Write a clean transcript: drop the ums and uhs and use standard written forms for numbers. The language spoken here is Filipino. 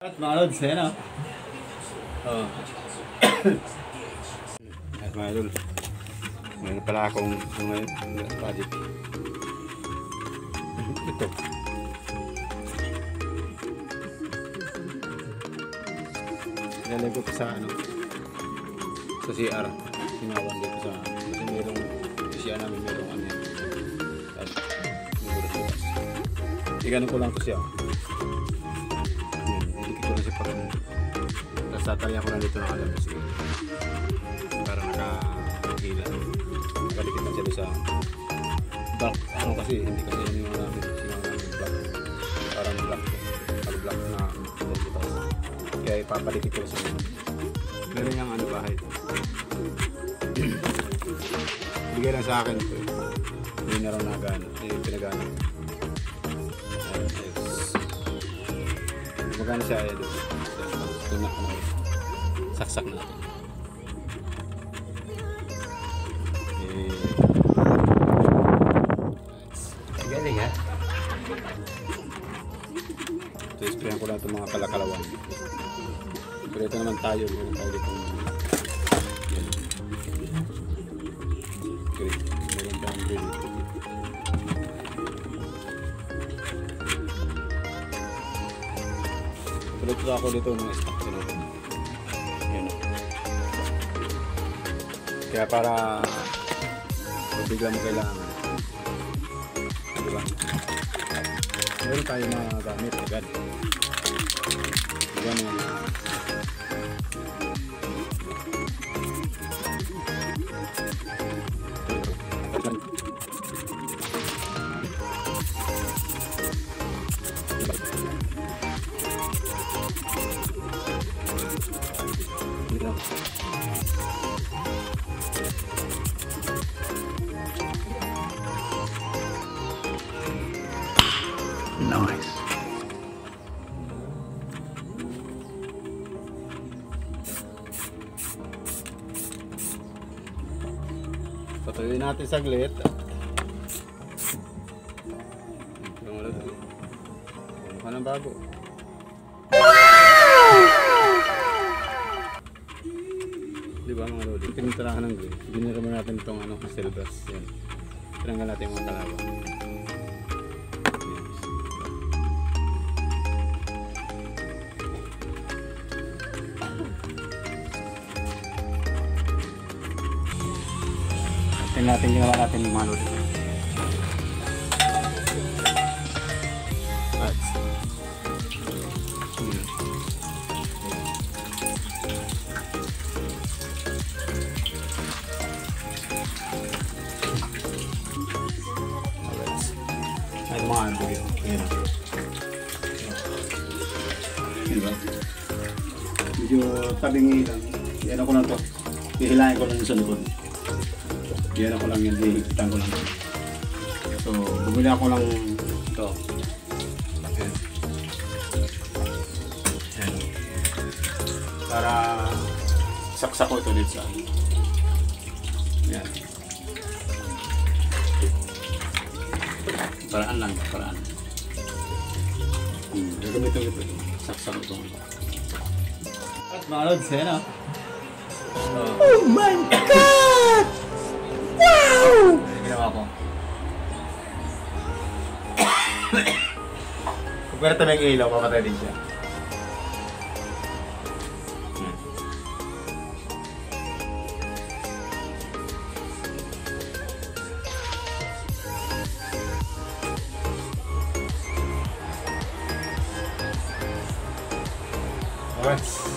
At mga lods, ayan o. Oh. At mga lods, ngayon pala akong project. Ito. Ilalagay ko sa sa CR. Sinawan dito sa, kasi mayroong siya namin, mayroong ano yan. At iganon ko lang ito siya. Idikit ko na siya pag tapos tatalya ko lang dito ng alam kasi para nakahila. Palikit na siya sa back. Ano kasi, hindi kasi yan yung namin sinawan namin black. Parang black na dito. Kaya ipapalikit ko sa meron yung bahay. Bigay lang sa akin ito. Hindi na raw nagana. Pinagana. Magana siya ay doon. Ito na saksak natin. Galing ha? Ito isprayan ko lang itong mga kalakalawan. Pero ito naman tayo. Meron tayo dito. Meron tayong grill. Tuloy ako dito ng stock sa loob. Yan. Kaya para bigla mo kailangan. Diba? Meron tayo mga gamit agad. Diba mo nice. Patuloy natin saglit. Yung wala doon. Mukha ng bago. Diba mga lodi? Pinintarahan ng gray. Binira mo natin itong silvers. Yan. Tinanggal natin yung mga talawa. Tingnan natin ginawa natin yung mga lodi. Ay, mga ano yun. Ayan. Diba? Medyo tabingi lang. Yan ako lang to. Hihilahin ko lang sa likod. Yan ako lang yan. Hihikitan ko lang. So, bumili ako lang ito. Ayan. Ayan. Para saksak ko ito dito sa ayan. Paraan lang, paraan. Gagamitin ko ito. Saksak ito. At mga lods, yan o. Oh my God! Wow! Ginawa ko. Kung pwede tayo yung ilaw, papatay din siya. Alright.